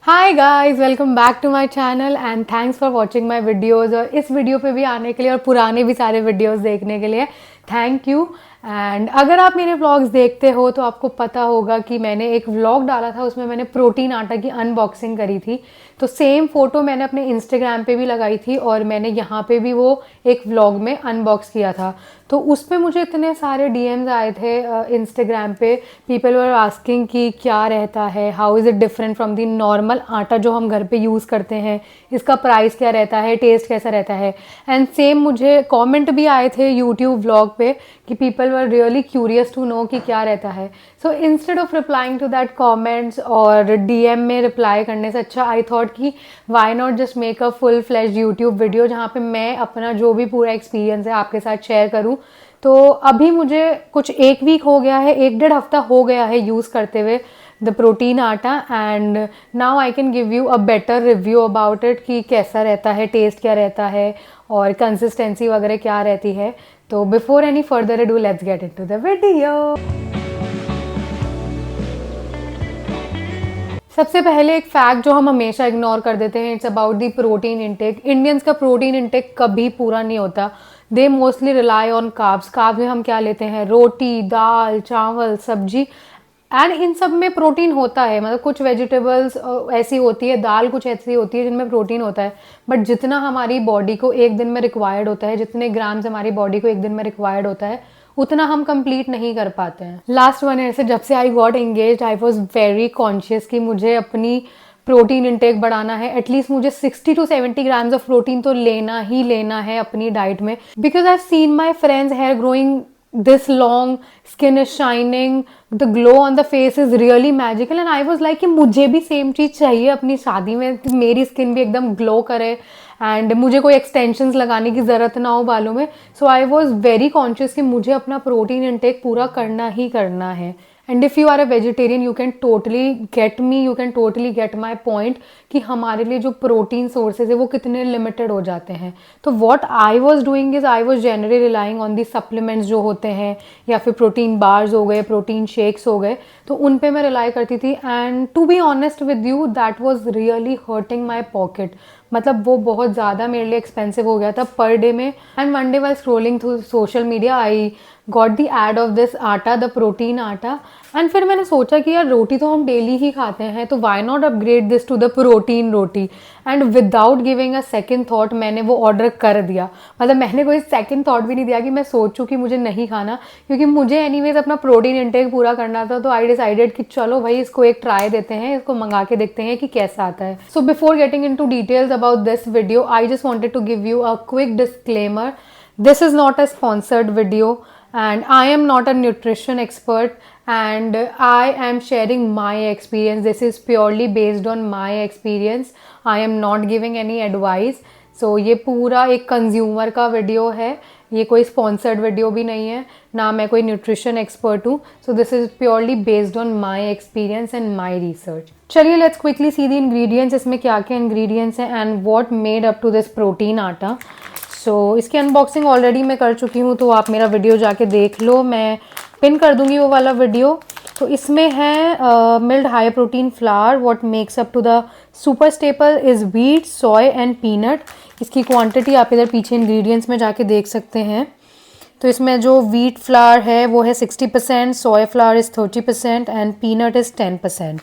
Hi guys, welcome back to my channel and thanks for watching my videos. और इस video पे भी आने के लिए और पुराने भी सारे वीडियोस देखने के लिए थैंक यू। एंड अगर आप मेरे व्लॉग्स देखते हो तो आपको पता होगा कि मैंने एक व्लॉग डाला था, उसमें मैंने प्रोटीन आटा की अनबॉक्सिंग करी थी। तो सेम फोटो मैंने अपने इंस्टाग्राम पे भी लगाई थी और मैंने यहाँ पे भी वो एक व्लॉग में अनबॉक्स किया था। तो उस पर मुझे इतने सारे डीएम्स आए थे इंस्टाग्राम पे। पीपल वर आस्किंग कि क्या रहता है, how is it different from the normal आटा जो हम घर पे यूज़ करते हैं, इसका प्राइस क्या रहता है, टेस्ट कैसा रहता है। एंड सेम मुझे कमेंट भी आए थे यूट्यूब व्लॉग पे कि people were really curious to know कि क्या रहता है। So instead of replying to that comments और डीएम में रिप्लाई करने से अच्छा आई थॉट कि why not just make a full flash YouTube video जहाँ पे मैं अपना जो भी पूरा एक्सपीरियंस है आपके साथ शेयर करूँ। तो अभी मुझे कुछ एक वीक हो गया है, एक डेढ़ हफ्ता हो गया है यूज़ करते हुए the protein atta. And now I can give you a better review about it कि कैसा रहता है, टेस्ट क्या रहता है और कंसिस्टेंसी वगैरह क्या रहती है। तो before any further ado let's get into the video. सबसे पहले एक फैक्ट जो हम हमेशा इग्नोर कर देते हैं, it's about the protein intake. Indians का प्रोटीन इंटेक कभी पूरा नहीं होता। They mostly rely on carbs. Carbs में हम क्या लेते हैं, रोटी, दाल, चावल, सब्जी। एंड इन सब में प्रोटीन होता है, मतलब कुछ वेजिटेबल्स ऐसी होती है, दाल कुछ ऐसी होती है जिनमें प्रोटीन होता है। बट जितना हमारी बॉडी को एक दिन में रिक्वायर्ड होता है, जितने ग्राम्स हमारी बॉडी को एक दिन में रिक्वायर्ड होता है, उतना हम कंप्लीट नहीं कर पाते हैं। लास्ट 1 ईयर से जब से I got engage I was very conscious कि मुझे अपनी प्रोटीन इंटेक बढ़ाना है। एटलीस्ट मुझे 60 to 70 ग्राम्स ऑफ प्रोटीन तो लेना ही लेना है अपनी डाइट में। Because I seen my friends hair growing this long, skin is shining, the glow on the face is really magical and I was like कि मुझे भी सेम चीज़ चाहिए अपनी शादी में, मेरी स्किन भी एकदम ग्लो करे एंड मुझे कोई एक्सटेंशंस लगाने की ज़रूरत ना हो बालों में। सो आई वॉज वेरी कॉन्शियस कि मुझे अपना प्रोटीन इंटेक पूरा करना ही करना है। And if you are a vegetarian you can totally get me, you can totally get my point कि हमारे लिए जो प्रोटीन सोर्सेज है वो कितने लिमिटेड हो जाते हैं। तो what I was doing is I was generally relying on the supplements जो होते हैं, या फिर प्रोटीन बार्स हो गए, प्रोटीन शेक्स हो गए, तो उन पे मैं रिलाई करती थी। And to be honest with you that was really hurting my pocket. मतलब वो बहुत ज़्यादा मेरे लिए एक्सपेंसिव हो गया था पर डे में। And one day while scrolling through social media I got the ad of this atta, the protein atta. एंड फिर मैंने सोचा कि यार रोटी तो हम डेली ही खाते हैं, तो why not upgrade this to the protein roti. And without giving a second thought मैंने वो ऑर्डर कर दिया। मतलब मैंने कोई सेकेंड थॉट भी नहीं दिया कि मैं सोचूं कि मुझे नहीं खाना, क्योंकि मुझे एनीवेज अपना प्रोटीन इंटेक पूरा करना था। तो आई डिसाइडेड कि चलो भाई इसको एक ट्राई देते हैं, इसको मंगा के देखते हैं कि कैसा आता है। So before getting into details about this video I just wanted to give you a quick disclaimer. This is not a sponsored video and I am not a nutrition expert and I am sharing my experience. This is purely based on my experience. I am not giving any advice. So ये पूरा एक consumer का video है, ये कोई sponsored video भी नहीं है, ना मैं कोई न्यूट्रिशन एक्सपर्ट हूँ। So this is purely based on my experience and my research. चलिए let's quickly see the ingredients, इसमें क्या क्या इंग्रेडिएंट्स हैं and what made up to this protein atta. So इसकी अनबॉक्सिंग ऑलरेडी मैं कर चुकी हूँ, तो आप मेरा वीडियो जाके देख लो, मैं पिन कर दूंगी वो वाला वीडियो। तो इसमें है milled high protein flour. What makes up to the super staple is wheat, soy and peanut. इसकी क्वांटिटी आप इधर पीछे इंग्रेडिएंट्स में जाके देख सकते हैं। तो इसमें जो व्हीट फ्लावर है वो है 60%, soy flour is 30% and peanut is 10%।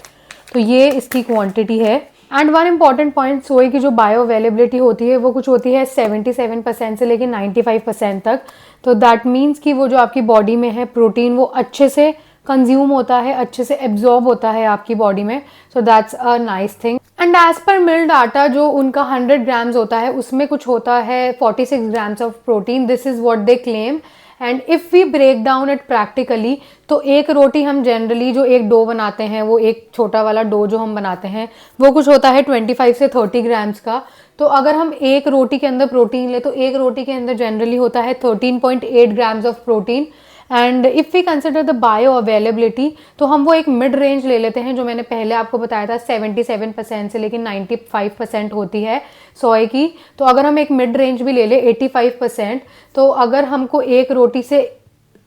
तो ये इसकी क्वांटिटी है। एंड वन इम्पॉर्टेंट पॉइंट, सोए की जो बायो अवेलेबिलिटी होती है वो कुछ होती है 77% से लेकर 95% तक। तो दैट मीन्स कि वो जो आपकी बॉडी में है प्रोटीन वो अच्छे से कंज्यूम होता है, अच्छे से एब्जॉर्ब होता है आपकी बॉडी में। So that's a nice thing. And as per milled atta जो उनका 100 ग्राम्स होता है उसमें कुछ होता है 46 grams of protein. This is what they claim. And if we break down it practically, तो एक रोटी हम जनरली जो एक डो बनाते हैं, वो एक छोटा वाला डो जो हम बनाते हैं वो कुछ होता है 25 से 30 ग्राम्स का। तो अगर हम एक रोटी के अंदर प्रोटीन ले तो एक रोटी के अंदर जनरली होता है 13.8 grams of protein. And if we consider the bioavailability, तो हम वो एक मिड रेंज ले लेते हैं जो मैंने पहले आपको बताया था 77% से लेकिन 95% होती है सोए की। तो अगर हम एक मिड रेंज भी ले ले 85%, तो अगर हमको एक रोटी से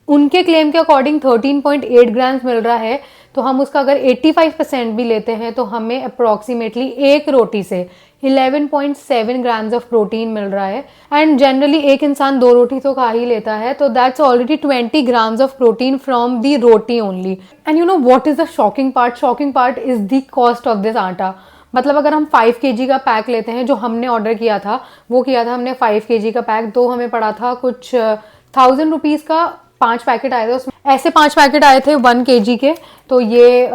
उनके क्लेम के अकॉर्डिंग 13.8 ग्राम्स मिल रहा है, तो हम उसका अगर 85% भी लेते हैं तो हमें अप्रॉक्सीमेटली एक रोटी से 11.7 ग्राम्स ऑफ प्रोटीन मिल रहा है। एंड जनरली एक इंसान 2 रोटी तो खा ही लेता है, तो that's already 20 grams of protein from the roti only. And you know what is the shocking part? Shocking part is the cost of this आटा। मतलब अगर हम 5 kg का पैक लेते हैं, जो हमने ऑर्डर किया था, वो किया था हमने 5 kg का पैक, तो हमें पड़ा था कुछ 1000 रुपीज़ का 5 पैकेट आए थे उसमें। ऐसे 5 पैकेट आए थे 1 kg के, तो ये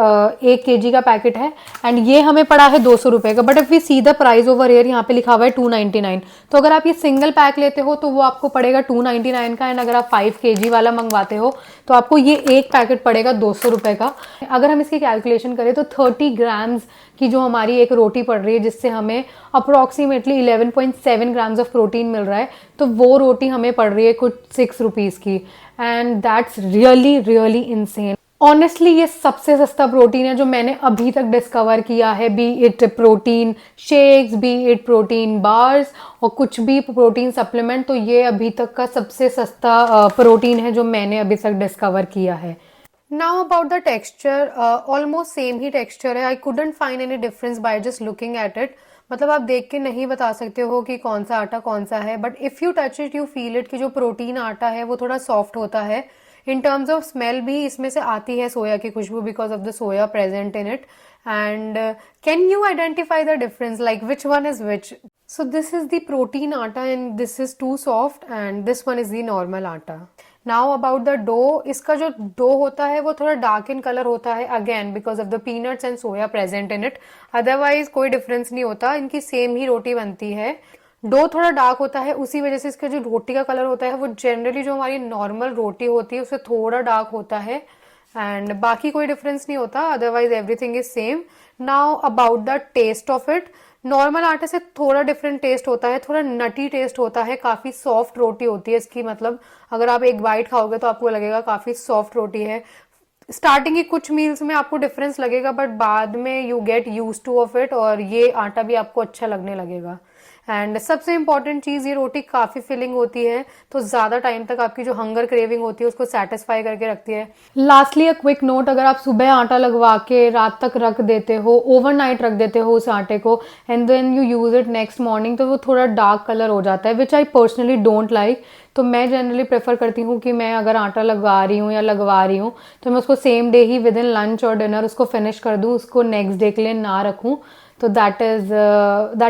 1 kg का पैकेट है एंड ये हमें पड़ा है 200 रुपये का। But if we see the price over here, यहाँ पे लिखा हुआ है 299। तो अगर आप ये सिंगल पैक लेते हो तो वो आपको पड़ेगा 299 का, एंड अगर आप 5 kg वाला मंगवाते हो तो आपको ये एक पैकेट पड़ेगा 200 रुपये का। अगर हम इसकी कैलकुलेशन करें तो 30 ग्राम्स की जो हमारी एक रोटी पड़ रही है, जिससे हमें अप्रॉक्सीमेटली 11.7 ग्राम्स ऑफ प्रोटीन मिल रहा है, तो वो रोटी हमें पड़ रही है कुछ 6 रुपीज़ की। And that's really really insane. Honestly ये सबसे सस्ता प्रोटीन है जो मैंने अभी तक डिस्कवर किया है, B it protein shakes, B it protein bars और कुछ भी प्रोटीन सप्लीमेंट, तो ये अभी तक का सबसे सस्ता प्रोटीन है जो मैंने अभी तक डिस्कवर किया है। Now about the texture, almost same ही टेक्सचर है। I couldn't find any difference by just looking at it. मतलब आप देख के नहीं बता सकते हो कि कौन सा आटा कौन सा है, but if you touch it you feel it कि जो प्रोटीन आटा है वो थोड़ा सॉफ्ट होता है। इन टर्म्स ऑफ स्मेल भी इसमें से आती है सोया की खुशबू, because of the soya present in it. And can you identify the difference, like which one is which? So this is the protein atta and this is too soft and this one is the normal atta. Now about the dough, इसका जो dough होता है वो थोड़ा dark in colour होता है, again because of the peanuts and soya present in it. Otherwise कोई difference नहीं होता, इनकी सेम ही रोटी बनती है। डो थोड़ा डार्क होता है, उसी वजह से इसका जो रोटी का कलर होता है वो जनरली जो हमारी नॉर्मल रोटी होती है उससे थोड़ा डार्क होता है। एंड बाकी कोई डिफरेंस नहीं होता, otherwise everything is same. Now about the taste of it, normal आटे से थोड़ा डिफरेंट टेस्ट होता है, थोड़ा नटी टेस्ट होता है, काफी सॉफ्ट रोटी होती है इसकी। मतलब अगर आप एक बाइट खाओगे तो आपको लगेगा काफी सॉफ्ट रोटी है। स्टार्टिंग की कुछ मील्स में आपको डिफरेंस लगेगा, बट बाद में you get use two of it और ये आटा भी आपको अच्छा लगने लगेगा। एंड सबसे इंपॉर्टेंट चीज, ये रोटी काफी फिलिंग होती है, तो ज्यादा टाइम तक आपकी जो हंगर क्रेविंग होती है उसको सेटिस्फाई करके रखती है। लास्टली अ क्विक नोट, अगर आप सुबह आटा लगवा के रात तक रख देते हो, ओवरनाइट रख देते हो उस आटे को, and then you use it next morning, तो वो थोड़ा डार्क कलर हो जाता है, which I personally don't like. तो मैं जनरली प्रेफर करती हूँ कि मैं अगर आटा लगवा रही हूँ या लगवा रही हूँ तो मैं उसको same day he with in lunch और डिनर उसको फिनिश कर दूँ, उसको नेक्स्ट डे के लिए ना रखूँ। तो that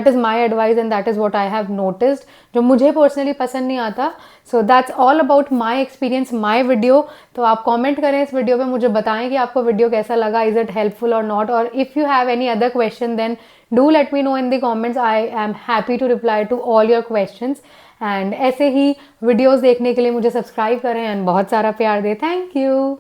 is my advice and that is what I have noticed, जो मुझे पर्सनली पसंद नहीं आता। So that's all about my experience, my video. तो आप कमेंट करें इस वीडियो पे, मुझे बताएं कि आपको वीडियो कैसा लगा, इज इट हेल्पफुल और नॉट, और if you have any other question then do let me know in the comments. I am happy to reply to all your questions. एंड ऐसे ही वीडियोस देखने के लिए मुझे सब्सक्राइब करें एंड बहुत सारा प्यार दें। Thank you.